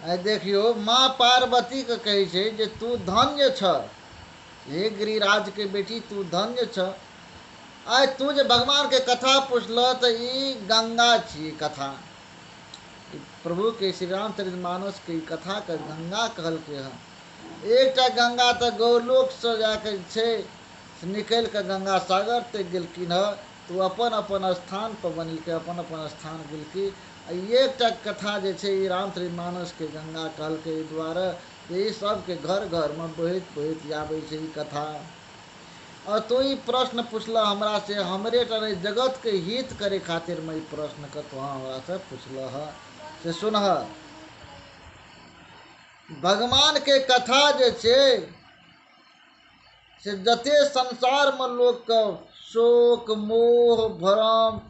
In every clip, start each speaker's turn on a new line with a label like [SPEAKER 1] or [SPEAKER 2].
[SPEAKER 1] आइ देखियो माँ पार्वती के कहे छै जे तू धन्य छ, हे गिरिराज के बेटी तू धन्य छ। आइ तू जे भगवान के कथा पूछल तो ई गंगा छी कथा, प्रभु के श्री रामचरितमानस के कथा के गंगा कहलकै हँ। एकटा गंगा तो गौलोक से जाके छै से निकल के गंगा सागर तक गेलखिन हँ। तो अपन अपन स्थान पर बनिके अपन अपन स्थान गेलखिन। एकटा कथा जे छै ई रामचरितमानस के गंगा कहलकै एहि दुआरे जे ई सबके घर घर में बहैत बहैत आबै छै ई कथा। और तू ई प्रश्न पूछल हमरा से, हमरे टा नहीं जगत के हित करे खातिर मैं ई प्रश्न के तो हमरा से पूछल है से सुनह। भगवान के कथा जे छै से जते संसार में लोग के शोक मोह भरम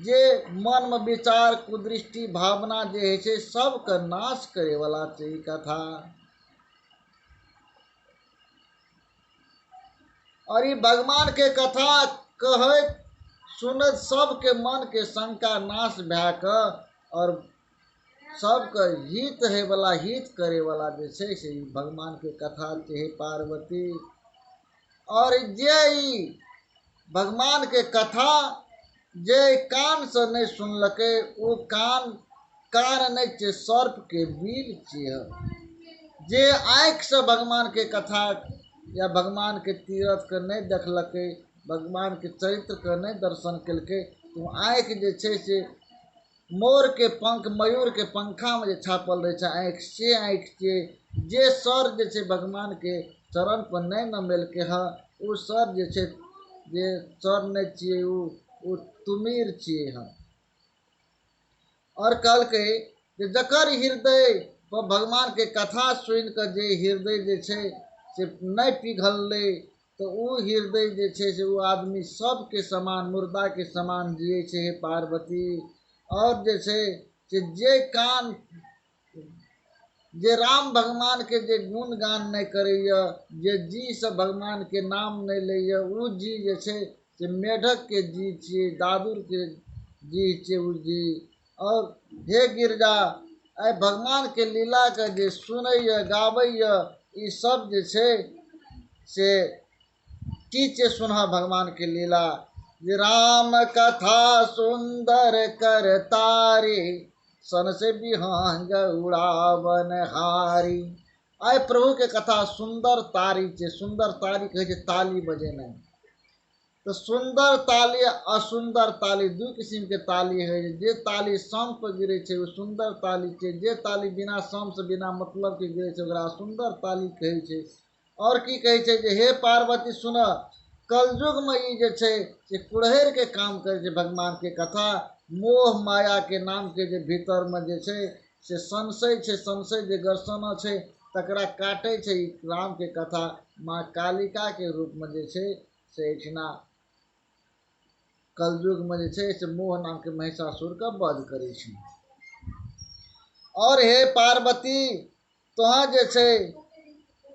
[SPEAKER 1] जे मन में विचार कुदृष्टि भावना जे है छै सबके नाश करे वाला छै ई कथा। और ये भगवान के कथा कहत सुनत सबके मन के शंका नाश भै क और सबके हित है वाला हित करे वाला जे छै से भगवान के कथा छै। हे पार्वती और जे ई भगवान के कथा जे कान से नहीं सुनलकै वो कान नहीं छै सर्प के बिल छियै। जे आँख से भगवान के कथा या भगवान के तीरथ के नहीं देखलकै, भगवान के चरित्र के नहीं दर्शन केलकै, तो आँख जे छै से मोर के पंख मयूर के पंखा में जे छापल रहे छै आँख से आँख छै। जे सर जे छै भगवान के चरण पर नहीं नमेलकै है वो सर जे छै जे सर नहीं छियै वो तुमीर छियै है। और कहलकै जे जकर हृदय पर भगवान के कथा सुन के जे हृदय जे छै से नहीं पिघललै तो वो हृदय जे छै से वो आदमी सबके समान मुर्दा के समान जिये छै। हे पार्वती और जे छै से जे कान जे राम भगवान के जे गुणगान नहीं करैया, जे जी से भगवान के नाम नहीं लैया वो जी जे छै से मेढक के जी छियै, दादुर के जी छियै वो जी। और हे गिरजा आइ भगवान के लीला के जे सुनैया गाबैया ई सब जे छै से की छै सुनह भगवान के लीला। जे राम कथा सुंदर कर तारी सन से बिहंग उड़ावन हारी। आइ प्रभु के कथा सुंदर तारी छै। सुंदर तारी कहे छै ताली बजेनाइ। तो सुंदर ताली असुंदर ताली दू किस्म के ताली है। जे ताली सम पर गिरे छै वो सुंदर ताली छै, जे ताली बिना सम से बिना मतलब के गिरे छै ओकरा असुंदर ताली कहे छै। और की कहे छै जे हे पार्वती सुन, कलयुग में ई जे छै से कुड़हर के काम करे छै भगवान के कथा। मोह माया के नाम के जे भीतर में जे छै से संशय छै, संशय जे गर्सना छै तकरा काटे छै ई राम के कथा। माँ कालिका के रूप में जे छै से एठिना कलयुग में जे छै से मोह नाम के महिषासुर का वध करे छै। और हे पार्वती तोहा जे छै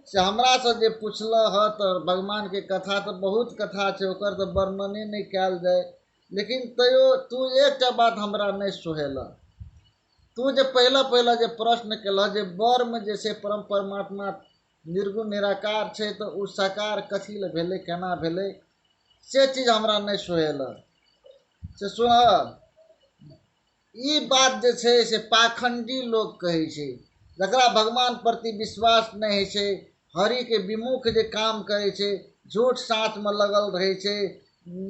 [SPEAKER 1] से हमरा से जे पूछल ह तो भगवान के कथा तो बहुत कथा छै ओकर तो वर्णने नहीं कैल जाए। लेकिन तैयो तू एकटा बात हमरा नहीं सोहेल। तू जे पहला जे प्रश्न केल जे बर में जे छै परम परमात्मा निर्गुण निराकार छै तो उ साकार कथी ले भेलै केना भेलै से चीज हमरा नहीं सोहेल से सुन। ई बात जे छै से पाखंडी लोग कहे छै जकरा भगवान प्रति विश्वास नहीं है छै, हरि के विमुख जे काम करे छै, झूठ साँच में लगल रहे छै,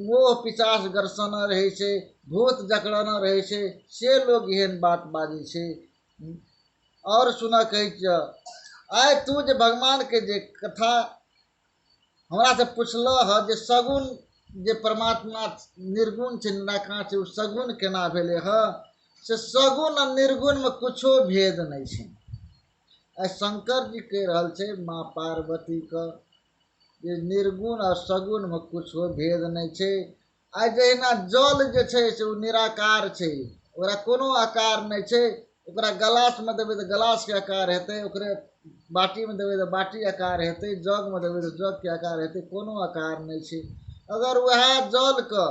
[SPEAKER 1] मोह पिचास गर्सन रहे छै, भूत जकड़न रहे छै, से लोग एहन बात बाजे छै। और सुन कहे आइ तू जे भगवान के जे कथा हमरा से पूछल ह जे सगुन जे परमात्मा निर्गुण छै निराकार छै उ सगुन केना भेले ह से सगुन और निर्गुण में कुछो भेद नहीं छै। आ शंकर जी कह रहल छै माँ पार्वती का ये निर्गुण और सगुन में कुछो भेद नहीं छै। आ जहिना जल जे छै से उ निराकार छै, ओकरा कोनो आकार नहीं छै। ओकरा गलास में देबै तो गलास के आकार हेतै, ओकरे बाटी में देबै तो बाटी आकार हेतै, जग में देबै तो जग के आकार हेतै, कोनो आकार नहीं छै। अगर वह जल के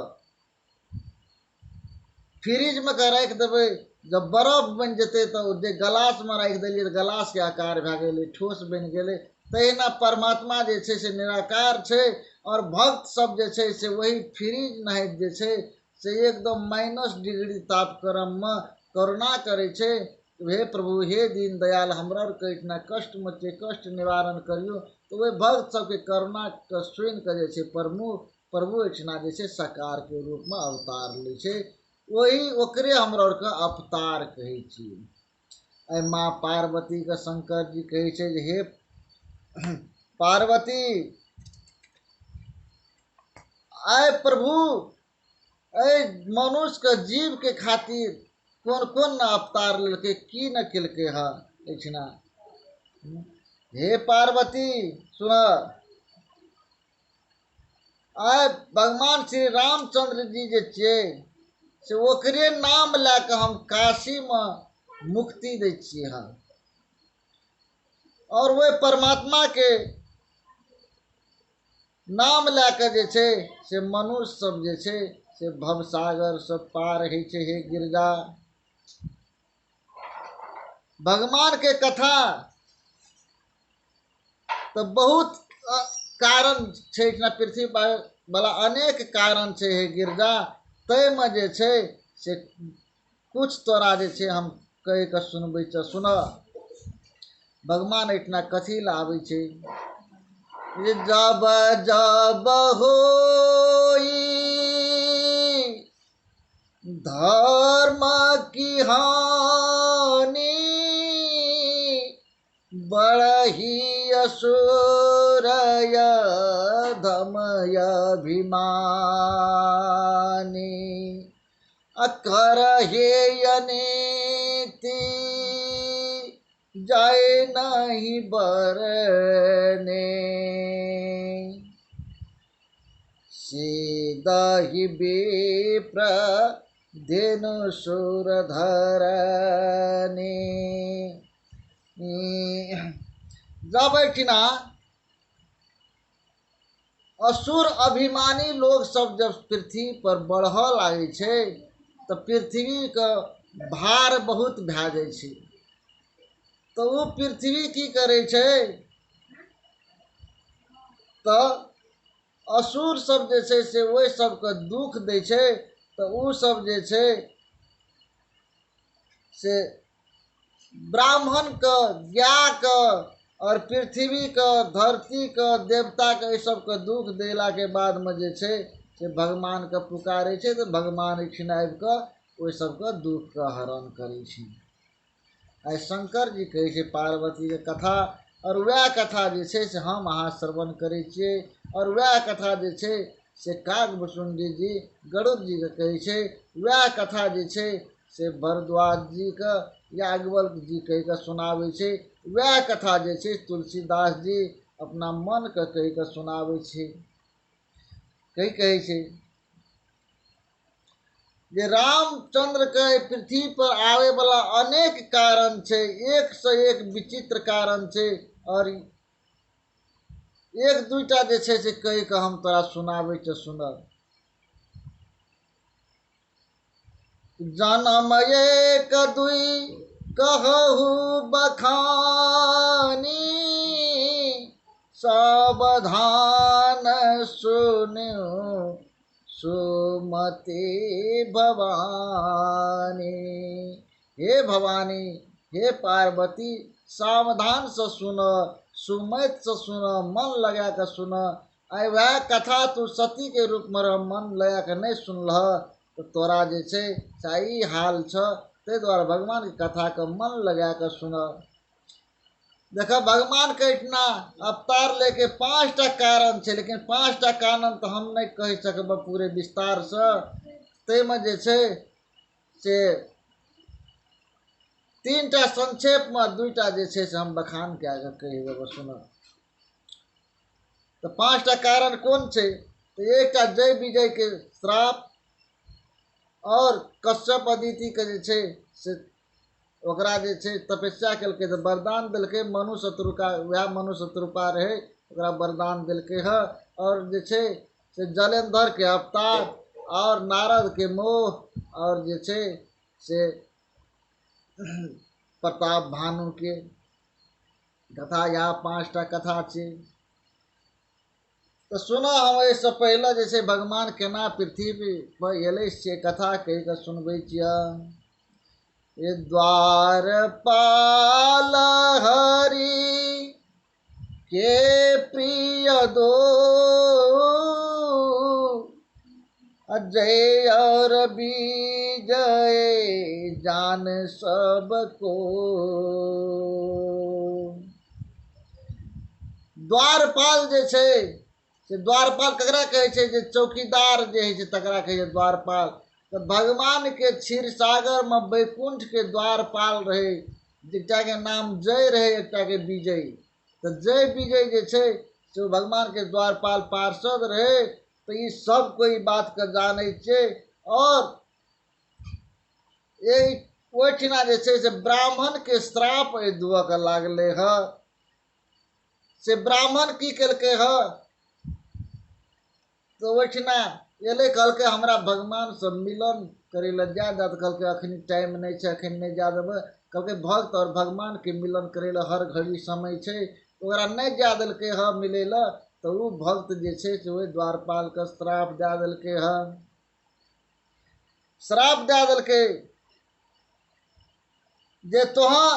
[SPEAKER 1] फ्रिज में के रख देबै जब बर्फ बनि जेतै तऽ जे गलासमे राखि देलियै तऽ गलासके आकार भए गेलै, ठोस बनि गेलै। तहिना परमात्मा जे छै से निराकार छै, और भक्त सब जे छै से वही फ्रीज नाहित जे छै से एकदम -डिग्री तापक्रममे करुणा करै छै। हे प्रभु, हे दीन दयाल, हमरा आरके इतना कष्टमे छै, कष्ट निवारण करियौ। तऽ ओहि भक्त सबके करुणाके सुनि कऽ जे छै प्रभु एहिठिना जे छै सकारके रूपमे अवतार लै छै। वही ओकरे हमरा आरके अवतार कहै छियै। आई माँ पार्वतीके शंकर जी कहै छै जे हे पार्वती, आय प्रभु, अय मनुष्यके जीवके खातिर कोन कोन न अवतार लेलकै, की न केलकै हँ एहिठिना। हे पार्वती सुन, आय भगवान श्री रामचंद्र जी जे छियै से ओकरे नाम लए कऽ हम काशीमे मुक्ति दै छियै हँ। और वही परमात्मा के नाम लए कऽ जे छै से मनुष्य सब जे छै से भवसागर से पार होइ छै। हे गिरजा, भगवान के कथा तऽ बहुत कारण छै पृथ्वी पर वाला, अनेक कारण छै हे गिरजा। ताहिमे जे छै से कुछ तोरा जे छै हम कहि कऽ सुनबै छ। सुन, भगवान एहिठिना कथी लए आबै छै। जब जब होई धर्म की हानि, बढ़ही असुरय धमय अभिमानी, करहे अनीति जाय नहीं बरने, सीदहि विप्र धेनु सुर धरनी। जब एहिठिना असुर अभिमानी लोग सब जब पृथ्वी पर बढ़ऽ लागै छै तऽ पृथ्वी के भार बहुत भए जाइ छै। तऽ वो पृथ्वी की करे छै, तऽ असुर सब जे छै से ओहि सबके दुख दै छै। तऽ ओ सब जे छै से ब्राह्मणके, गायके और पृथ्वीके, धरतीके, देवताके एहि सबके दुख देलाके बादमे जे छै से भगवानके पुकारै छै। तऽ भगवान एहिठिन आबि कऽ ओहि सबके दुखके हरण करै छै। आइ शंकर जी कहै छै पार्वतीके कथा, और वएह कथा जे छै से हम अहाँ श्रवण करै छियै। और वएह कथा जे छै से कागभुसुंडी जी गरुड़ जीके कहै छै। वएह कथा जे छै से भरद्वाज जीके याज्ञवल्क्य जी कहि कऽ सुनाबै छै। वएह कथा जे छै तुलसीदास जी अपना मनके कहि कऽ सुनाबै छै। कहै छै जे रामचंद्र के पृथ्वी पर आवे वाला अनेक कारण छै, एक से एक विचित्र कारण छै। और एक दुईटा जे छै से कहि कऽ हम तोरा सुनाबै छ। सुनब, जनम एक दुई कहु बखानी, सावधान सुनियो सुमति भवानी। हे भवानी, हे पार्वती, सावधान से सुन, सुमति से सुन, मन लगा के सुन। आई वह कथा तू सती के रूप में मन लगा के नहीं सुनलह तो तोरा जे छै ई हाल छ। ताहि दुआरे भगवान के कथा के मन लगा के सुन। देख, भगवान के इतना अवतार लेके 5टा कारण छै, लेकिन 5टा कारण तो हम नहीं कह सकब पूरे विस्तार से। ताहिमे जे छै से 3टा संक्षेप में, 2टा जे छै से हम बखान कए कऽ कहि देब। सुन, तो 5टा कारण कोन छै, तो एकटा जय विजय के श्राप, और कश्यप अदिति के जे छै से ओकरा जे छै तपस्या केलकै तऽ वरदान देलकै। मनु शत्रुका, वएह मनु शत्रुपा रहै, ओकरा वरदान देलकै है। और जे छै से जलेंधर के अवतार, और नारद के मोह, और जे छै से प्रताप भानु के कथा यहाँ 5टा कथा छै। तो सुना हम एहिसँ पहिले जे छै भगवान केना पृथ्वी पर एलै से कथा कहि कऽ सुनबै छियै। ये द्वारपाल हरि के प्रिय दो अजय और विजय जान सबको। द्वारपाल जे छै से द्वारपाल ककरा कहै छै? जे चौकीदार जे होइ छै तकरा कहै छै द्वारपाल। तो भगवान के क्षीर सागर में वैकुंठ के द्वारपाल रहे, एकटा के नाम जय रहे, एकटा के विजय। तो जय विजय जे छै से भगवान के द्वारपाल पार्षद रहे। तो ये सब कोई बात के जाने छै। और ओहिठिना जे छै से ब्राह्मण के श्राप दुआ के लागले ह। से ब्राह्मण की केलकै ह? तो ओहिठिना एले, कहलकै हमरा भगवान से मिलन करे ला जा तो कहलकै अखनी टाइम नहीं छै, अखन नहीं जा देबै। कहलकै भक्त और भगवान के मिलन करे ला हर घड़ी समय छै। तो ओकरा नहीं जा देलकै ह मिले ला। तो वो भक्त जे छै से ओहि द्वारपाल के श्राप दे देलकै ह। श्राप दे देलकै जे तोहा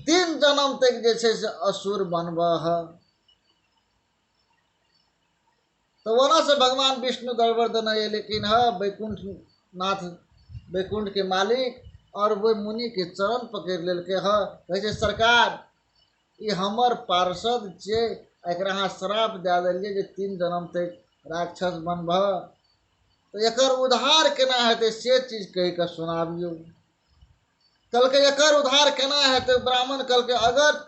[SPEAKER 1] 3 जन्म तक जे छै से असुर बनबह। तो वहां से भगवान विष्णु गर्वर्धन है, लेकिन है वैकुंठ नाथ, वैकुंठ के मालिक और वो मुनि के चरण पकड़ लेलके है। कहे छै सरकार ये हमर पार्षद छै, एकरा अहाँ श्राप दे देलिए जे 3 जन्म तक राक्षस बनबह। तो एकर उद्धार केना हेतै से चीज कहि कऽ सुनाबियौ। कहलकै एकर उद्धार केना हेतै? ब्राह्मण कहलकै अगर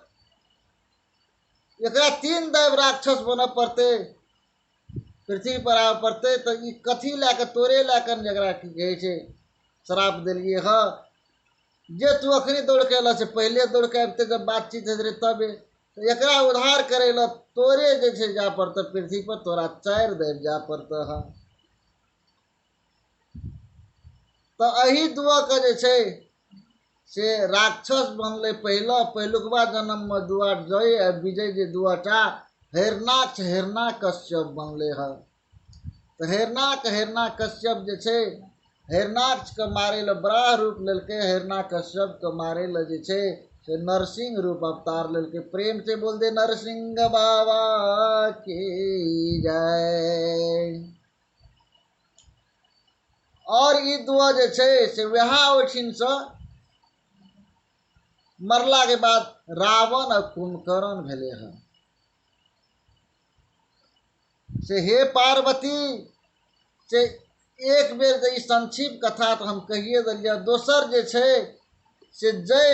[SPEAKER 1] एकरा 3 दैव राक्षस बनऽ पड़तै, पृथ्वी पर आबऽ पड़तै, तो ई कथी लए कऽ तोरे लए कऽ जकरा की कहै छै श्राप देलिए ह। जे तू अखनी दौड़ के अयलऽ से पहले दौड़ के आबिते जब बातचीत होइत रहे तबे। तो एकरा उद्धार करे ला तोरे जे छै जा पड़तऽ पृथ्वी पर, तोरा 4 दैव जा पड़तऽ ह। तो एही दुआ के जे छै से राक्षस बनले पहिलुकवा जन्म में दुआ जय आ विजय जे दुआटा हिरणाक्ष हिरणाकश्यप बनले ह। तो हिरणाकश्यप जे छै हिरणाक्ष के मारे ला बड़ा रूप लेलके, हिरणाकश्यप के मारे ला जे छै से नरसिंह रूप अवतार लेलके। प्रेम से बोल दे नरसिंह बाबा की जय। और ई दुआ जे छै से वह ओठिन से मरला के बाद रावण और कुंभकर्ण भेले हैं। से हे पार्वती से एक बेर जे संक्षिप्त कथा तो हम कहिए दिलिए। दोसर जे छै से जय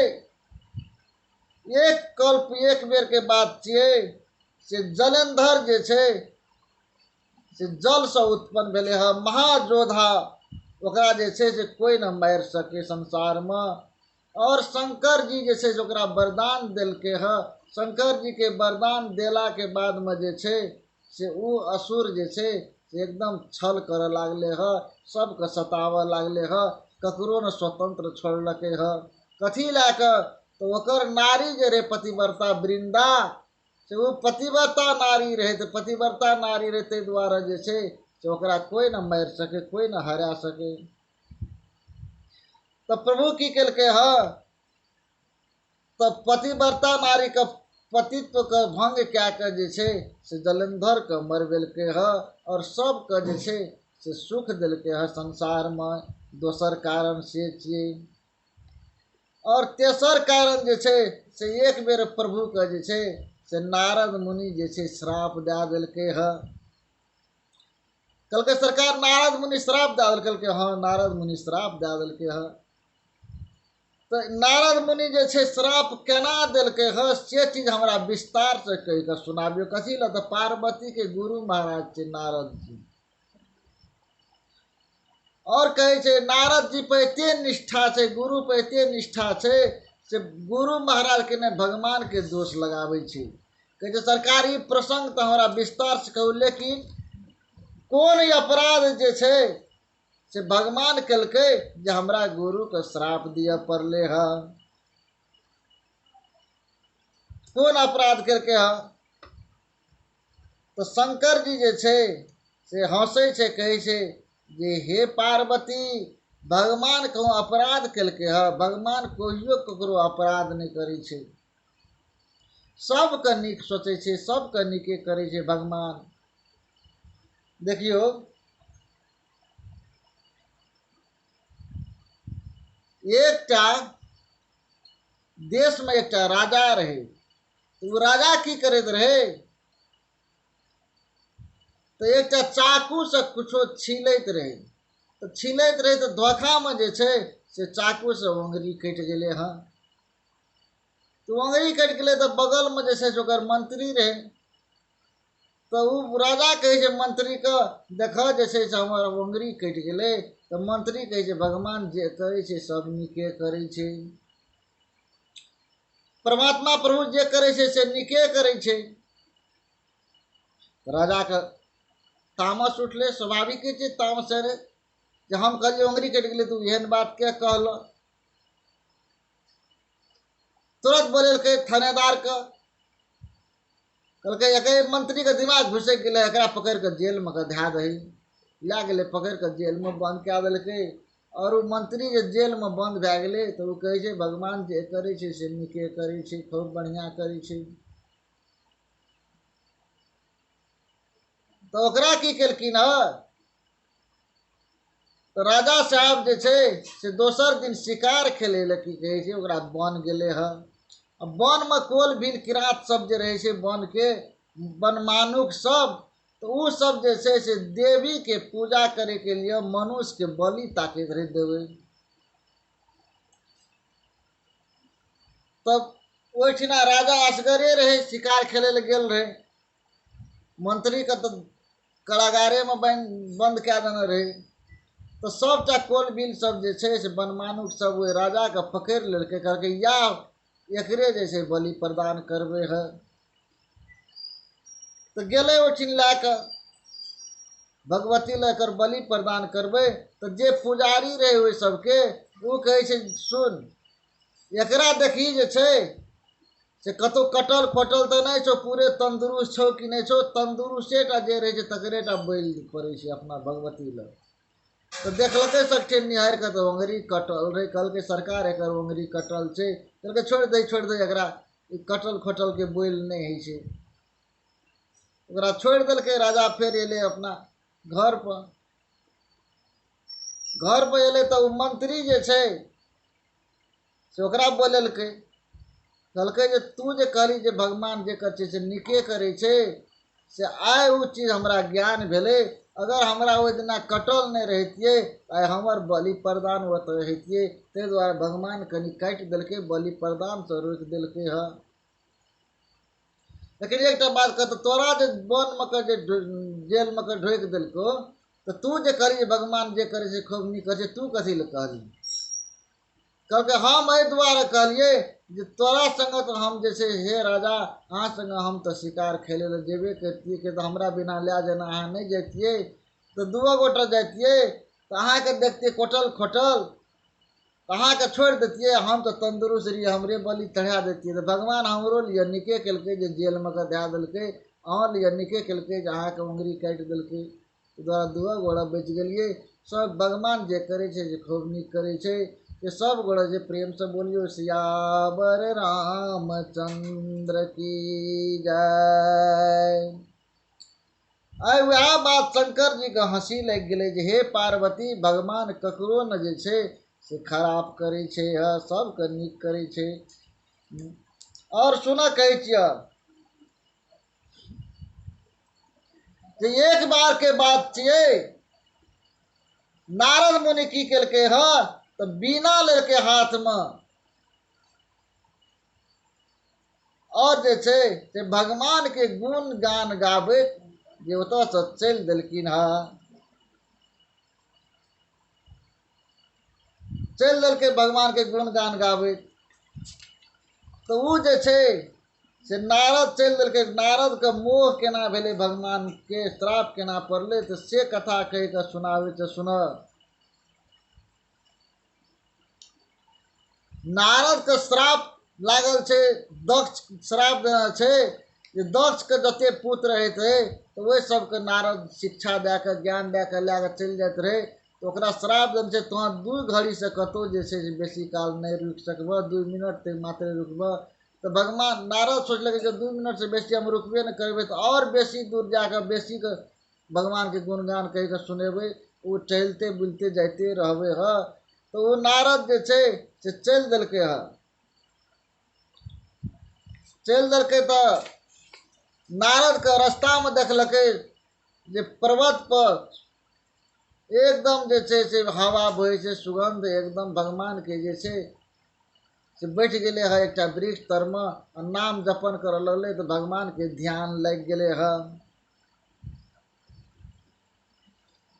[SPEAKER 1] एक कल्प एक बेर के बात छियै से जलंधर जे छै से जल से उत्पन्न भेले है। महाजोधा, ओकरा जे छै से कोई न मार सके संसार में। और शंकर जी जे छै से ओकरा वरदान देलके है। शंकर जी के वरदान देला के बाद में जे छै से उ असुर जे छै से एकदम छल करे लागले ह, सबके सतावे लागले ह, ककरो न स्वतंत्र छोड़लके ह। कथी लए कऽ? तो ओकर नारी जे रहे पतिव्रता वृंदा, से वो पतिव्रता नारी रहे। तो पतिव्रता नारी रहे ताहि दुआरे जे छै से ओकरा कोई न मार सके, कोई न हरा सके। तो प्रभु की केलके ह? तो पतिव्रता नारी का पतित्व के भंग क्या के जे छै से जलंधर के मरबेलके ह। और सब के जे छै से सुख देलके ह संसार में। दोसर कारण से छियै। और तेसर कारण जे छै से एक बेर प्रभु के जे छै से नारद मुनि जे छै श्राप दे देलके ह। कहलकै सरकार नारद मुनि श्राप दे देलकै। कहलकै हाँ नारद मुनि श्राप दे देलके ह। तो नारद मुनि जे छै श्राप केना देलकै ह से चीज हमरा विस्तार से कहि कऽ सुनाबियो। कथी ल? तऽ पार्वती के गुरु महाराज छै नारद जी। और कहे छै नारद जी पे एते निष्ठा छै, गुरु पे एते निष्ठा छै से गुरु महाराज के ने भगवान के दोष लगाबै छै। कहे छै सरकार ई प्रसंग तो हमरा विस्तार से कहू, लेकिन कोन अपराध जे छै से भगवान कहलकै जे हमरा गुरु के श्राप दिया पड़ले है। कोन अपराध करके है? तो शंकर जी जे छै से हंसै छै, कहै छै जे हे पार्वती, भगवान कहूँ अपराध केलकै है? भगवान कहियो ककरो अपराध नहीं करै छै, सबके नीक सोचै छै, सबके नीके करै छै भगवान। देखियो, एकटा देश में एकटा राजा रहे। तो राजा की करैत रहे? तो एकटा चाकू से कुछो छीलैत रहे। तो छीलैत रहे तो धोखा में जे छै से चाकू से उंगली कटि गेले हँ। तो उंगली कटि गेले तो बगल में जे छै से ओकर मंत्री रहे। तो उ राजा कहे छै मंत्री के, देख जे छै से हमर उंगली कटि गेले। तो मंत्री कहे छै भगवान जे करे छै सब नीके करे छै, परमात्मा प्रभु जे करे छै से नीके करे छै। राजा के तामस उठले, स्वाभाविक छै तामस रे, जे हम कहलिए उंगली कटि गेले तू एहन बात के कहल। तुरंत बोलेलकै थानेदार के, कहलकै एक मंत्री के दिमाग घुसक गेलै, एकरा पकड़ के जेल में धै दही। लै गेलै पकड़ के जेल में बंद कै देलकै। और उ मंत्री जे जेल में बंद भै गेलै तो उ कहै छै भगवान जे करे छै से नीके करे छै, खूब बढ़िया करे छै। तो ओकरा की केलखिन ह? तो राजा साहब जे छै से दोसर दिन शिकार खेले ले की कहे छै ओकरा बन गेले ह। वन में कोल भील किरात सब जे रहे छै वन के वनमानुष सब, तो उ सब जे छै से देवी के पूजा करे के लिए मनुष्य के बलि ताकैत रहे देवे। तब ओहिठिना राजा असगरे रहे, शिकार खेले ले गेल रहे। मंत्री के तो कारागारे में बंद कै देने रहे। तो सबटा कोल बिल सब जे छै से वनमानुष सब ओहि राजा के पकड़ लेलकै, कहलकै या एकरे जे छै बलि प्रदान करबे है। तो गेले ओठिन लै के भगवती ले एकर बलि प्रदान करबे। तो जे पुजारी रहे ओहि सबके उ कहे छै सुन, एकरा देखी जे छै से कतौ कटल फटल तो नहीं छो, पूरे तंदुरुस्त छो कि नहीं छो? तंदुरुस्तेटा जे रहे छै तकरेटा बैल पड़े छै अपना भगवती ले। तो देखलकै सकठे निहार के तो उंगली कटल रहे। कहलकै सरकार एकर उंगली कटल छै। कहलकै छोड़ दे एकरा, ई कटल खटल के बैल नहीं है छै। ओकरा छोड़ देलकै। राजा फिर एले अपना घर पर। घर पर एले तो मंत्री जे छै से ओकरा बोलेलकै, कहलकै जे तू जे कहली जे भगवान जे करे छै से नीके करे छै, से आइ उ चीज हमरा ज्ञान भेले। अगर हमरा ओहि दिना कटल नहीं रहतिये आइ हमर बलि प्रदान ओत हेतिये। ते दुआरे भगवान कनि काटि देलकै, बलि प्रदान से रोकि देलकै है। लेकिन एक बात कहतो, तोरा जे वन में के जे जेल में के ढोक देलको, तो तू जे करी भगवान जे करे से खूब नीक करे, तू कथी ले कहली? कहलकै हम एहि दुआरे कहलिए जे तोरा संगे तो हम जे छै हे राजा अहाँ संगे हम तो शिकार खेले ले जेबे करतिए, कि तो हमरा बिना लै जेना अहाँ नहीं जैतिए तो दुओ गोटा जैतिए। तो अहाँ के देखतिए कोटल खोटल, अहाँ के छोड़ देतिए। हम तो तंदुरुस्त रहिए, हमरे बलि चढ़ा देतिए। तो भगवान हमरो लिए नीके केलकै जे जेल में के धै देलकै, अहाँ लिए नीके केलकै जे अहाँ के उंगली काटि देलकै। द्वारा दुआ गोड़ा बच गेलिए। सब भगवान जे करे छै जे खूब नीक करे छै। ये सब गोड़ा जे प्रेम से बोलियो सियावर रामचंद्र की जय। आइ वह बात शंकर जी के हंसी लग गेले जे हे पार्वती, भगवान ककरो न जे छै से खराब करे छै, सबके नीक करे छै। और सुन कहे छिय जे एक बार के बात छिए, नारद मुनि की केलकै ह तो बीना लेके हाथ में और जे छै से भगवान के गुण गान गावे जे ओत से चल देलखिन ह। चल देलकै भगवान के गुण गान गावे। तो उ जे छै से नारद चल देलकै। नारद के मोह केना भेले, भगवान के श्राप केना पड़ले, तो से कथा कह के सुनावे छै। सुन, नारद के श्राप लागल छै, दक्ष श्राप देने छै जे दक्ष के जते पुत्र रहैत रहे तो वही सबके नारद शिक्षा दे के ज्ञान दे के लए के चलि जाइत रहे। तो ओकरा श्राप देने छै तोहर 2 घड़ी से कतौ जे छै से बेसी काल नहीं रुकि सकबह, 2 मिनट तक मात्र रुकबह। तो भगवान नारद सोचलकै जे 2 मिनट से बेसी हम रुकबे न करबै तो और बेसी दूर जाकर बेसी के भगवान के गुणगान कहि के सुनेबै, वो टहलते बुलते जाते रहबै ह। तो वो नारद जे छै से चलि देलकै ह। चलि देलकै तो नारद के रास्ता में देखलकै जे पर्वत पर एकदम जे छै से हवा बहै छै, सुगंध एकदम भगवान के जे छै से बैठ गेले है एक वृक्ष तर में और नाम जपन कर लगले। तो भगवान के ध्यान लग गेले है,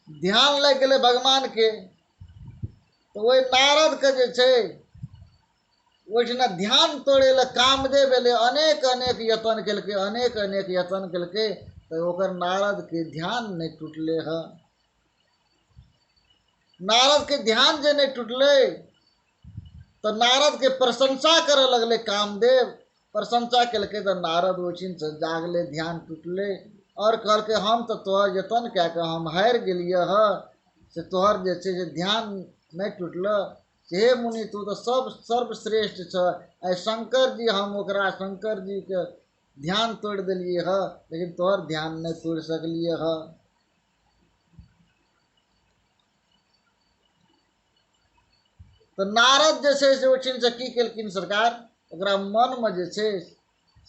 [SPEAKER 1] ध्यान लग गेले भगवान के। तो वही नारद के जे छै ओहिठिना ध्यान तोड़े ला कामदेव एले, अनेक अनेक यत्न केलकै, अनेक अनेक यत्न केलकै। तो ओकर नारद के ध्यान नहीं टूटले है। नारद के ध्यान जे नहीं टूटले तो नारद के प्रशंसा करे लगले कामदेव। प्रशंसा केलकै तो नारद ओछिन से जागले, ध्यान टूटले और कहलकै हम तो तोहर यत्न कए के हम हारि गेलिए ह, से तोहर जे छै से ध्यान नहीं टूटल। हे मुनि तू तो सब सर्वश्रेष्ठ छ। आइ शंकर जी हम ओकरा शंकर जी के ध्यान तोड़ दिलिए ह, लेकिन तोहर ध्यान नहीं तोड़ सकलिए ह। तो नारद जे छै से ओहिठिन से की केलखिन सरकार, ओकरा मन में जे छै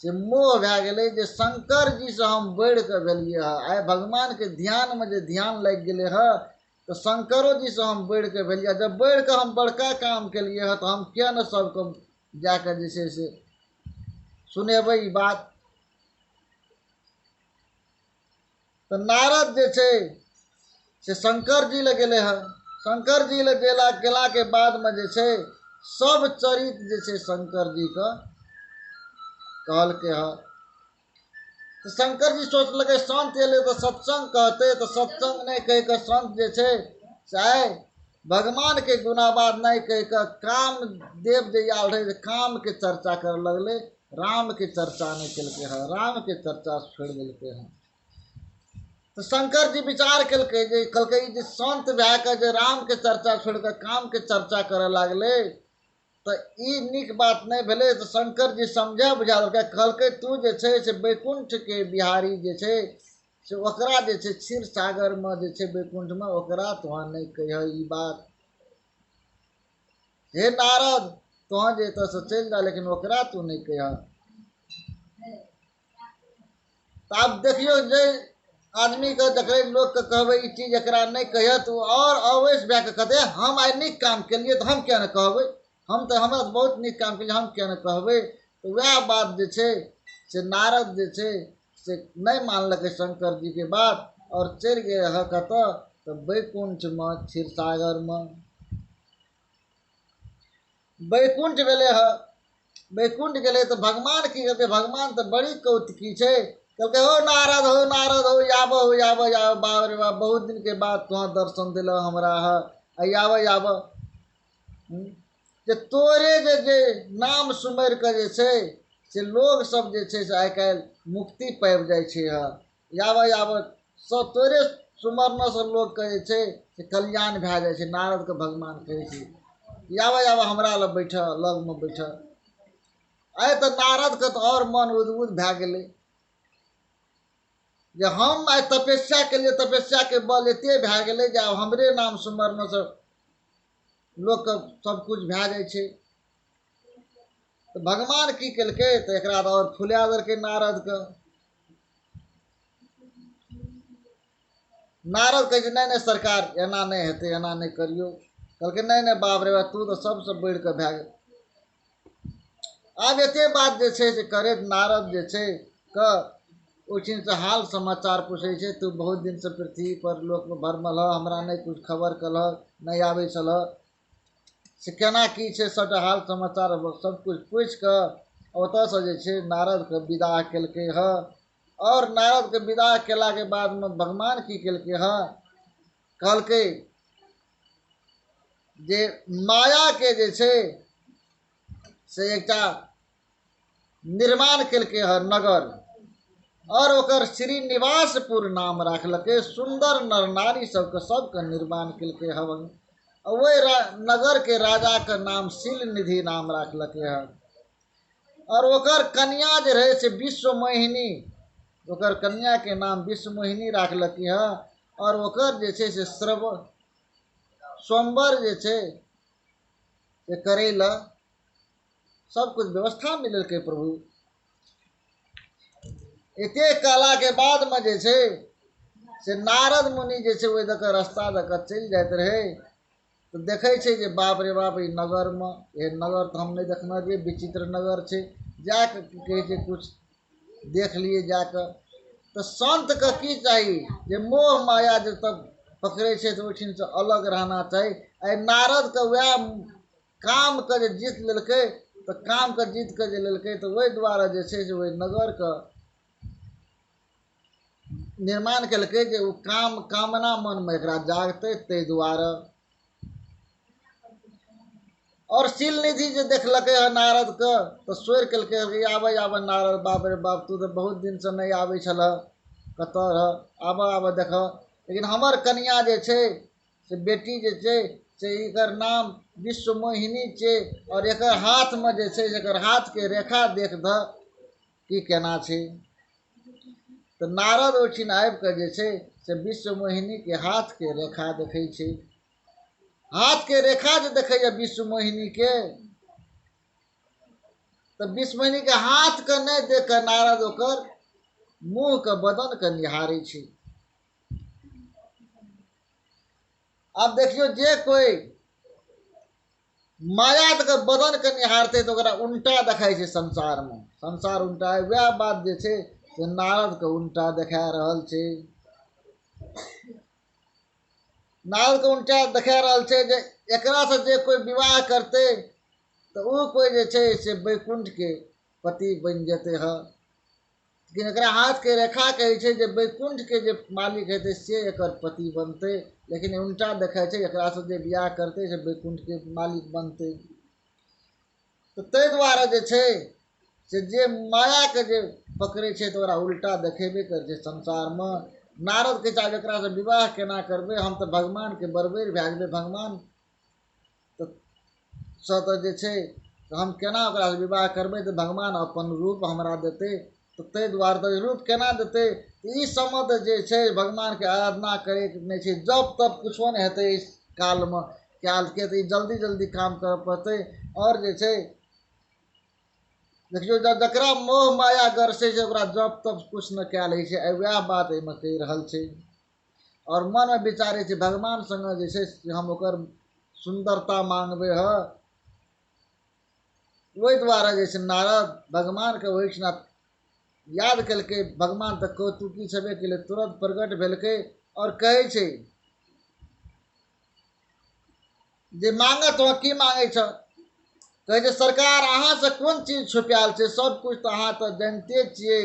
[SPEAKER 1] से मोह भए गेलै जे शंकर जी से हम बढ़ि के भेलिए ह। आइ भगवान के ध्यान में जे ध्यान लग गेले ह तो शंकरो जी से हम बढ़ि के भेलिए। जब बढ़ि के हम बड़का काम केलिए ह तो हम क्या न सबको जाकर जे छै से सुनेबै ई बात। तो नारद जे छै से शंकर जी ले गेले है। शंकर जी ले गेला के बाद में जे छै सब चरित्र जे छै शंकर जी का कहलकै ह। तो शंकर जी सोचलकै संत एले तो सत्संग कहते, तो सत्संग नहीं कह के संत जे छै चाहे भगवान के गुनाबाद नहीं कह के काम देव जे आल रहे काम के चर्चा कर लगले, राम के चर्चा नहीं केलकै है, राम के चर्चा छोड़ दिलकै है। तो शंकर जी विचार केलकै जे कहलकै जे संत भए के जे राम के चर्चा छोड़ के काम के चर्चा करे लागले तो ई नीक बात नहीं भेले। तो शंकर जी समझा बुझा देलकै, कहलकै तू जे छै से बैकुंठ के बिहारी जे छै से ओकरा जे छै क्षीर सागर में जे छै बैकुंठ में ओकरा तोहर नहीं कह ई बात। हे नारद तोह जे एतऽ से चलि जा लेकिन ओकरा तू नहीं कह। तो आब देखियो जे आदमी के देखे लोग के कहबे ई चीज एकरा नहीं कह तो और अवश्य भए के कहते हम आइ नीक काम केलिए तो हम क्या न कहबै, हम तो हमरा तो बहुत नीक काम केलिए हम क्या न कहबै। तो वह बात जे छै से नारद जे छै से नहीं मानलकै शंकर जी के बात और चलि गए है कत तो बैकुंठ में, क्षीर सागर में। बैकुंठ गेले है, बैकुंठ गेले तो भगवान की कहते, भगवान तो बड़ी कौतुकी छै। कहलकै हो नारद हो, नारद हो, आब हो, आब आब बाप रे बाप बहुत दिन के बाद तुहाँ दर्शन दिल हमरा है, आब आब जे तोरे जे नाम सुमर के जे छै से लोग सब जे छै से आइ काल्हि मुक्ति पाबि जाइ छै है। आब सब तोरे सुमरना से लोग के जे छै से कल्याण भए जाइ छै। नारद के भगवान कहै छै आब हमरा लग बैठ, लग में बैठ। आइ तो नारद के तो और मन उद्बुद्ध भए गेलै जे हम आइ तपस्या के लिए तपस्या के बल एते भए गेलै जे आब हमरे नाम सुमरने से लोग के सब कुछ भए जाइ छै। तो भगवान की केलकै तो एकरा और फुला देलकै नारद के। नारद कहै छै नहीं नहीं सरकार एना नहीं हेतै, एना नहीं करियो। कहलकै नहीं नहीं बाप रे बाप तू तो सबसे बढ़ि के भए गेल। आब एते बात जे छै से करैत नारद जे छै क ओहिठिन से हाल समाचार पूछे छै, तू बहुत दिन से पृथ्वी पर लोक में भरमल ह, हमरा नहीं कुछ खबर कल नहीं आबै छल से केना की छै सबटा हाल समाचार सब कुछ पूछि के ओतऽ से जे छै नारद के विदा केलकै ह। और नारद के विदा केला के बाद में भगवान की केलकै ह, कहलकै जे माया के जे छै से एकटा निर्माण केलकै है नगर, और ओकर श्रीनिवासपुर नाम राखलकै। सुंदर नर नारी सबके निर्माण केलकै है। वही नगर के राजा के नाम शिलनिधि नाम राखलकै है। और ओकर कन्या जे रहे से विश्वमोहिनी, ओकर कन्या के नाम विश्वमोहिनी राखलकै है। और ओकर जे छै से स्वयंवर जे छै से करे ला सब कुछ व्यवस्था मिललकै प्रभु। एते काला के बाद में जे छै से नारद मुनि जे छै ओहि दऽ कऽ रास्ता दऽ कऽ चलि जाइत रहे। तो देखे छै जे बाप रे बाप, ई नगर में ये नगर तो हम नहीं देखना, जे विचित्र नगर छै, जाके कहे छै कुछ देख लिए जाके। तो संत के की चाही जे मोह माया जे तब पकड़े छै तो ओठिन से अलग रहना चाहिए। आई नारद के वह काम के जे जीत लेलकै, तो काम के जीत के जे लेलकै, तो वही द्वारा जे छै से वही नगर के निर्माण केलकै जे वो कामना मन में एकरा जागते ते द्वारा। और शिलनिधि जो देखलकै है नारद के, तो स्वर केलकै आबे आबे नारद, बाप रे बाप, तू तो बहुत दिन से नहीं आबै छल, कतऽ रह, आबऽ आबऽ देख। लेकिन हमर कन्या जे छै से बेटी जे छै से एकर नाम विश्वमोहिनी छै। और एकर हाथ में जे छै एकर हाथ के रेखा देख द कि केना छै। तो नारद ओठिन आबि कऽ जे छै से विश्वमोहिनी के हाथ के रेखा देखै छै। हाथ के रेखा जो देखे विश्वमोहिनी के, तो विश्वमोहिनी के हाथ के नहीं देख कर नारद ओकर मुंह के बदन के निहारे छै। अब देखियो जे कोई माया के बदन के निहारते तो ओकरा उल्टा देखाई छै संसार में। संसार उल्टा है, वह बात जे छै से नारद के उल्टा देखा रहल छै। नारद के उल्टा देखा रहल छै जे एकरा से जे कोई विवाह करते तो वो कोई जे छै से वैकुंठ के पति बन जेते है। लेकिन एकरा हाथ के रेखा कहे छै जे वैकुंठ के जे मालिक हेते से एकर पति बनते। लेकिन उल्टा देखा छै एकरा से जे विवाह करते से वैकुंठ के मालिक बनते। तो ते द्वारा जे छै से जे माया के जे पकड़े छै तो ओकरा उल्टा देखेबे कर छै संसार में। नारद के चाहे एकरा से विवाह केना करबे, हम तो भगवान के बरबेर भए जेबे, भगवान तो जे छै हम केना ओकरा से विवाह करबे, तो भगवान अपन रूप हमरा देते। तो ते द्वारा तो रूप केना देते, ई सम्बन्ध जे छै भगवान के आराधना करे नहीं छै, जब तब कुछो नहीं हेते इस काल में। काल के तो जल्दी जल्दी काम कर पड़ते। और जे छै देखियो जकरा मोह माया गरसे छै ओकरा जब तब कुछ न क्या ले छै, वह बात एहिमे कहि रहल छै। और मन में विचारे छै भगवान संग जे छै हम ओकर सुंदरता मांगबे है। वही द्वारा जे छै नारद भगवान के ओहिठिना याद केलकै। भगवान तक कौतुकी छेबे के लिए तुरंत प्रकट भेलकै और कहे छै जे मांगत हो की मांगे छ। कहे छै सरकार अहाँ से कोन चीज छुपायल छै, सब कुछ तो अहाँ तो जानते छिए।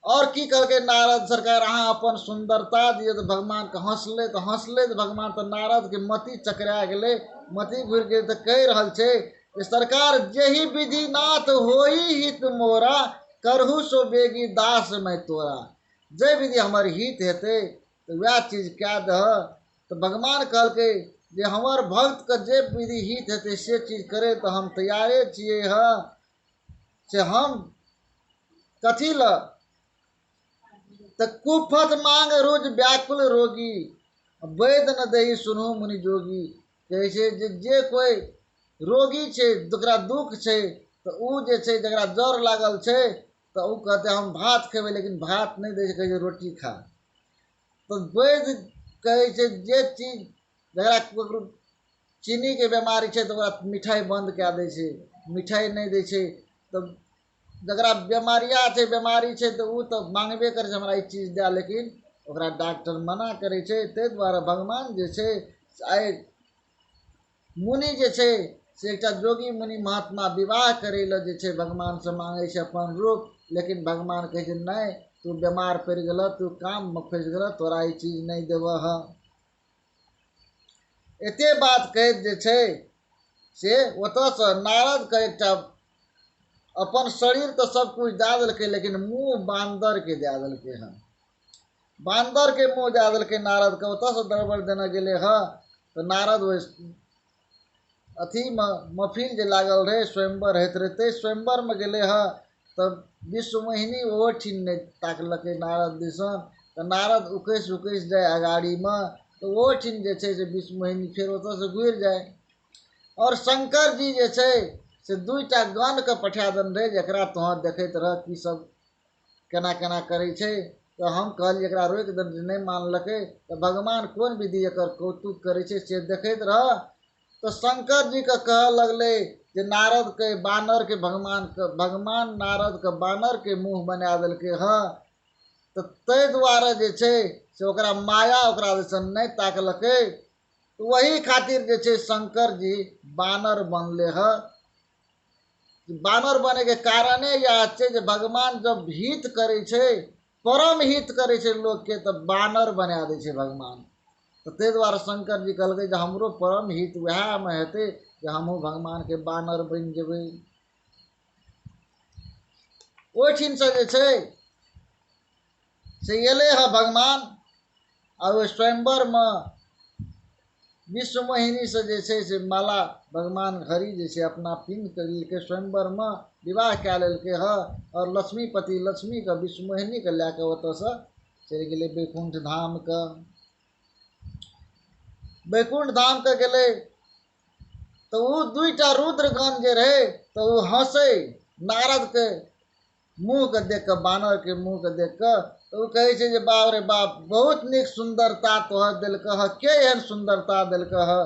[SPEAKER 1] और की करके नारद सरकार अहाँ अपन सुंदरता दिए, तो भगवान के हंसले तो भगवान तो नारद के मति चकरा गेले, मति घुर गेल। तो कह रहल छै सरकार जेहि विधि नाथ होई हित मोरा, करहु सो बेगी दास में तोरा। जे विधि हमार हित हेते तो वह चीज क्या दह। तो भगवान कहलके जे हमार भक्त के जे विधि हित हेते से चीज करे तो हम तैयारे छिए है। से हम कथी ल तो कुफत मांग रोज व्याकुल रोगी, वैद न दही सुनू मुनि जोगी। कहे छै जे कोई रोगी छै जकरा दुख छै, तो उ जे छै जकरा जर लागल छै तो उ कहते हम भात खेबे, लेकिन भात नहीं दे छै, कहे छै रोटी खा। तो वैद कहे छै जे चीज जकरा चीनी के बीमारी छै तो ओकरा मिठाई बंद क्या दे छै, मिठाई नहीं दे छै। तो जकरा बीमारी छै तो उ तो मांगबे करे छै हमरा ई चीज दे, लेकिन ओकरा डॉक्टर मना करे छै। ते द्वारा भगवान जे छै आइ मुनि जे छै से एकटा जोगी मुनि महात्मा विवाह करे ल जे छै भगवान से मांगे छै अपन रूप। लेकिन भगवान कहे छै नहीं, तू बीमार पड़ गेल, तू काम में फंस गेल, तोरा ई चीज नहीं देव है। एते बात कहैत जे छै से ओतऽसँ नारदके एकटा अपन शरीर तऽ सब कुछ दए देलकै, लेकिन मुँह बान्दरके दए देलकै हँ। बान्दरके मुँह दए देलकै नारदके। ओतऽसँ दरबर देने गेलै हँ तऽ नारद ओहि अथीमे महफिल जे लागल रहै, स्वयंवर होइत रहतै, स्वयंवरमे गेलै हँ तऽ विश्वमोहिनी ओहो ठिन नहि ताकलकै नारद दिसन। तऽ नारद उकैस उकैस जाए अगाड़ीमे, तऽ ओहो ठिन जे छै से विश्वमोहिनी फेर ओतऽसँ घुरि जाइ। और शंकर जी जे छै से 2टा गणके पठा देने रहै, जकरा तोहर देखैत रह की सब केना केना करै छै। तऽ हम कहलिए एकरा रोकि देने, नहि मानलकै। तऽ भगवान कोन विधि एकर कौतुक करै छै से देखैत रह। तो शंकर जी के कह लगले जे नारद के बानर के भगवान नारद के बानर के मुंह बना देलकै हँ। तो ताहि दुआरे जे छै से ओकरा माया ओकरा दिसन नहि ताकलकै। वही खातिर जे छै शंकर जी बानर बनले हँ। बानर बने के कारणे यह छै जे भगवान जब हित करे छै, परम हित करे छै लोग के, तो बानर बना दे छै भगवान। तो ताहि दुआरे शंकर जी कहलकै जे हमरो परम हित उएहमे हेतै जे हमहूँ भगवानके बानर बनि जेबै। ओहिठिनसँ जे छै से एलै हँ भगवान, आ ओहि स्वयंवरमे विश्वमोहिनी से जे छै से माला भगवान हरि जे छै अपना पिंड कर लेलकै, स्वयंवरमे विवाह कए लेलकै हँ। और लक्ष्मीपति लक्ष्मीके विश्वमोहिनीके लए कऽ ओतऽसँ चलि गेलै वैकुंठ धामके। वैकुंठ धामके गेलै तऽ ओ 2टा रुद्रगण जे रहे तऽ ओ हंसे नारदके मुँहके देख कऽ, बानरके मुँहके देख कऽ। तऽ ओ कहै छै जे बाप रे बाप, बहुत नीक सुंदरता तोहर देलकऽ हँ, के एहन सुंदरता देलकऽ हँ।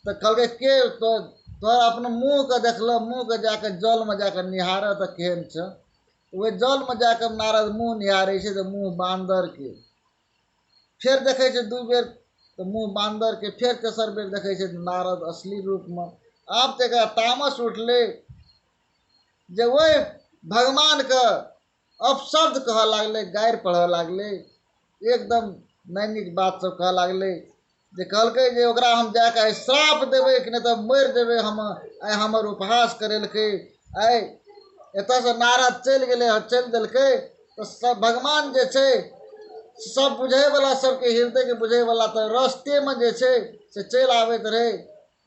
[SPEAKER 1] तऽ कहलकै के तोहर अपन मुँहके देखलऽ, मुँहके जाके जलमे जाके निहारऽ तऽ केहन छ। ओहि जलमे जाके नारद मुँह निहारै छै तऽ मुँह बान्दरके। फेर देखै छै 2 बेर तऽ मुँह बान्दरके। फेर तेसर बेर देखै छै नारद असली रूपमे। आब तऽ एकरा तामस उठलै जे ओहि भगवानके अपशब्द कहऽ लागलै, गारि पढ़ऽ लागलै, एकदम नहि नीक बात सब कहऽ लागलै। जे कहलकै जे ओकरा हम जाके आइ श्राप देबै कि नहि तऽ मरि जेबै हम। आइ हमर उपहास करेलकै। आइ एतऽसँ नारद चलि गेलै, चलि देलकै। तऽ सब भगवान जे छै सब बुझैवला, सबके हृदयके बुझैवला, तऽ रस्तेमे जे छै से चलि आबैत रहै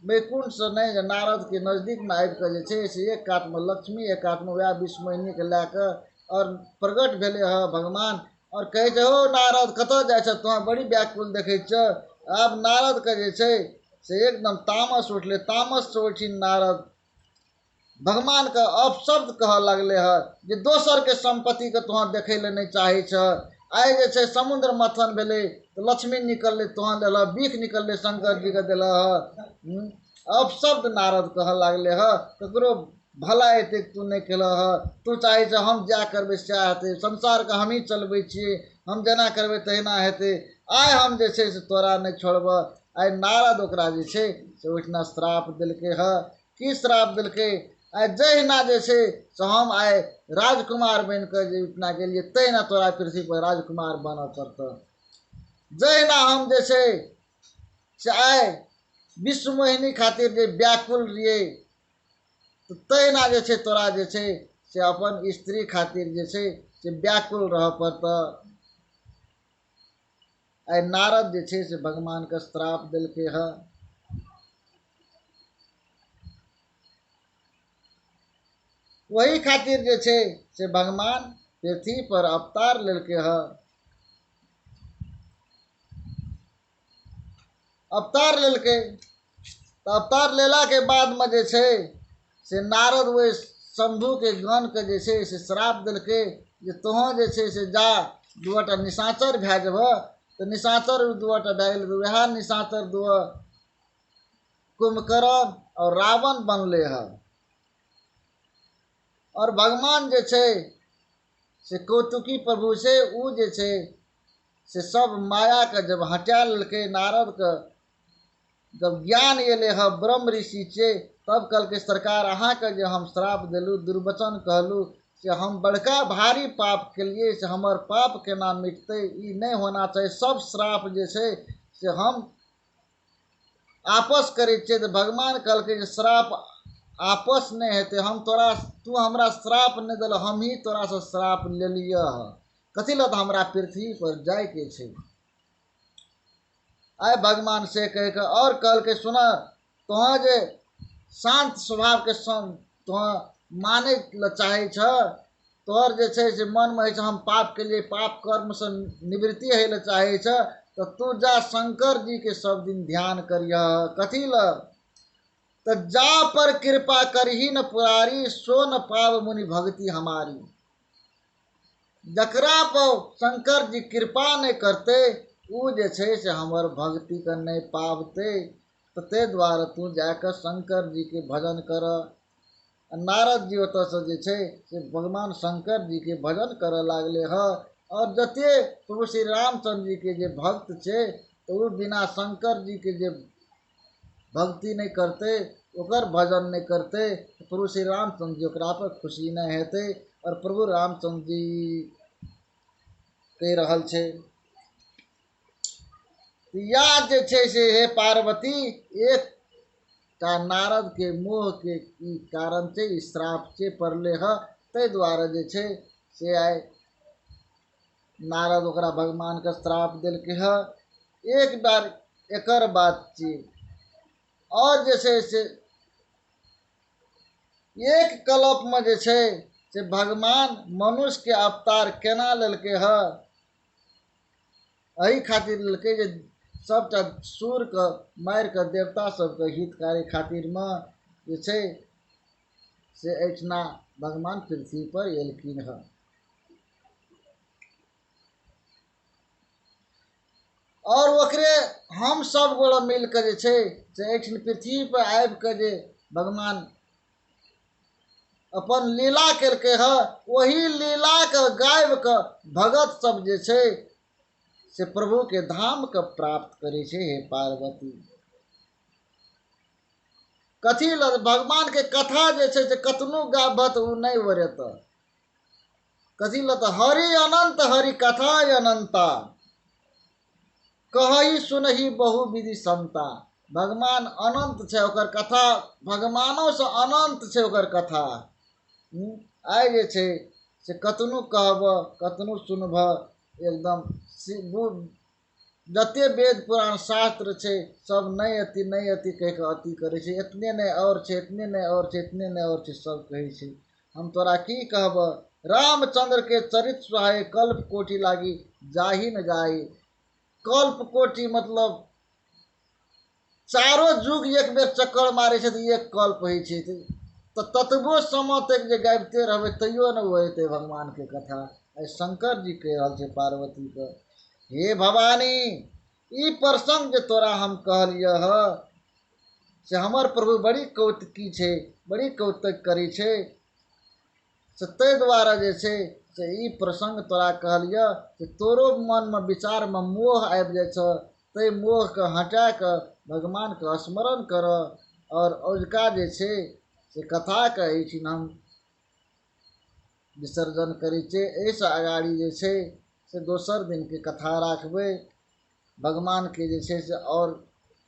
[SPEAKER 1] वैकुंठसँ। नहि नारदके नजदीकमे आबि कऽ जे छै से एक कातमे लक्ष्मी, एक कातमे वएह विश्वमोहिनीके लए कऽ और प्रगट भेलै हँ भगवान। और कहै छै हो नारद कतऽ जाइ छ, तोहाँ बड़ी व्याकुल देखै छ। आब नारदके जे छै से एकदम तामस उठलै। तामससँ उठिन नारद भगवानके अपशब्द कहऽ लगलै हँ जे दोसरके सम्पत्तिके तोहाँ देखै लए नहि चाहै छ। आइ जे छै समुद्र मथन भेलै तऽ लक्ष्मी निकललै, तोहाँ देलह बिख निकललै, शंकर जीके देलह हँ। अपशब्द नारद कहऽ लागलै हँ, ककरो भला हेतै तू नहि केलह हँ। तू चाहै छ हम जा करबै सएह हेतै, संसारके हमही चलबै छियै, हम जेना करबै तहिना हेतै। आइ हम जे छै से तोरा नहि छोड़बह। आइ नारद ओकरा जे छै से ओहिठिना श्राप देलकै हँ। की श्राप देलकै? आइ जहिना जे छै से हम आइ राजकुमार बनि कऽ जे ओहिठिना गेलियै, तहिना तोरा पृथ्वी पर राजकुमार बनऽ पड़तऽ। जहिना हम जे छै से आइ विश्वमोहिनी खातिर जे व्याकुल रहियै, तऽ तहिना जे छै तोरा जे छै से अपन स्त्री खातिर जे छै से व्याकुल रहऽ पड़तऽ। आइ नारद जे छै से भगवानके श्राप देलकै हँ। वही खातिर जे छै से भगवान पृथ्वी पर अवतार लेलकै हँ। अवतार लेलकै तऽ अवतार लेलाके बादमे जे छै से नारद ओहि शंभूके गणके जे छै से श्राप देलकै जे तोहाँ जे छै से जा 2टा निशाचर भए जेबह। तऽ निशाचर 2टा भए गेलै, तऽ वएह निशाचर 2 कुंभकर्ण और रावण बनलै हँ। और भगवान जे छै से कौतुकी प्रभु छै, ओ जे छै से सब मायाके जब हटा लेलकै नारदके, जब ज्ञान एलै हँ ब्रह्म ऋषि छै, तब कहलकै सरकार अहाँके जे हम श्राप देलहुँ, दुर्वचन कहलहुँ, से हम बड़का भारी पाप केलिए, से हमर पाप केना मिटतै? ई नहि होना चाही। सब श्राप जे छै से हम आपस करे छे तो भगवान कहलकै जे श्राप आपस नहीं हेते, हम तोरा तू हमरा श्राप नहीं दिल, हम ही तोरा से श्राप ले लिया कथी लत हमरा पृथ्वी पर जाय के छे। आय भगवान से कह के और कहलकै सुन, तोह जे शांत स्वभाव के संग तोह माने ल चाहे छ, तोहर जे छे से मन में हम पाप के लिए पाप कर्म से निवृत्ति है ल चाहे छ, तो तू जा शंकर जी के सब दिन ध्यान करिय। कथी ल तो जा पर कृपा करही न पुरारी, सो न पाव मुनि भक्ति हमारी। जकरा पर शंकर जी कृपा नहीं करते उ जे छे से हमर भक्ति कर नहीं पावते। तो ते द्वारा तू जाकर शंकर जी के भजन कर। नारद जी ओत से जे छे से भगवान शंकर जी के भजन कर लागले ह। और जते प्रभु श्री रामचंद्र जी के जे भक्त छे तो वो बिना शंकर जी के जे भक्ति नहीं करते, ओकर भजन नहीं करते, तो प्रभु श्री रामचंद्र जी ओकरा पर खुशी नहीं हेते। और प्रभु रामचंद्र जी कह रहल छे या जे छे से हे पार्वती, एक का नारद के मोह के कारण से श्राप से पड़ले ह, ते द्वारा जे छे से आए नारद ओकरा भगवान का श्राप दिल के ह। एक बार एकर बात छी और जैसे से एक कल्प में जे छे से भगवान मनुष्य के अवतार केना लेलके ह, एही खातिर लेलके जे सबटा सूर के मार के देवता सबके हितकारी खातिर में जे छे से एठना भगवान पृथ्वी पर एलखिन ह। और ओकरे हम सब गोड़ा मिल के जे छे से एठन पृथ्वी पर आबि के जे भगवान अपन लीला करके ह, वही लीला के गायब के भगत सब जे छे से प्रभु के धाम के प्राप्त करे छे। हे पार्वती कथी ल भगवान के कथा जे छे से कतनो गाबत उ नहीं वरत। कथी ल तो हरि अनंत हरि कथा अनंता, कही सुनही बहु विधि संता। भगवान अनंत छे, ओकर कथा भगवानों से अनंत छे ओकर कथा। आइ जे छे से कतनो कहब कतनो सुनब एकदम जते वेद पुराण शास्त्र छे सब नहीं अति कह के अति करे छे। इतने नहीं और छे, इतने नहीं और छे, इतने नहीं और छे, सब कहे छे। हम तोरा की कहब, रामचंद्र के चरित सुहाए कल्प कोटि लागी जाहि न जाई। कल्प कोटि मतलब चारों युग एक बेर चक्कर मारे छे तो एक कल्प होई छे। तो ततबो समय तक जे गाबते रहबे तैयो न होते भगवान के कथा। शंकर जी कह रहल छे पार्वती के, हे भवानी ई प्रसंग जे तोरा हम कहलिय ह से हमर प्रभु बड़ी कौतुकी छे, बड़ी कौतुक करी छे, से तै द्वारा जे छे से ई प्रसंग तोरा कहलिय कि तोरो मन में विचार में मोह आबि जाय छ, तै मोह के हटा के भगवान के स्मरण कर। और औजका जे छे से कथा के एठिन हम विसर्जन करी छे। ऐसे अगाड़ी जे छे से दोसर दिन के कथा राखबे। भगवान के जे छे से और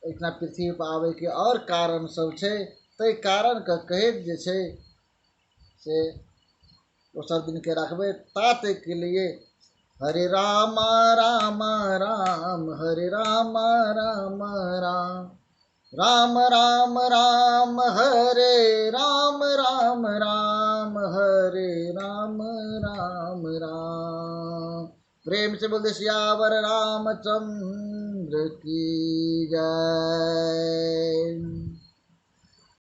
[SPEAKER 1] इतना पृथ्वी पर आवे के और कारण सब छे, तै कारण के कहत जे छे से दोसर दिन के राखबे। ताते के लिए हरे राम राम राम हरे राम राम राम, राम राम राम हरे राम राम राम हरे राम राम राम। प्रेम से बोलते सियावर रामचंद्र की जय।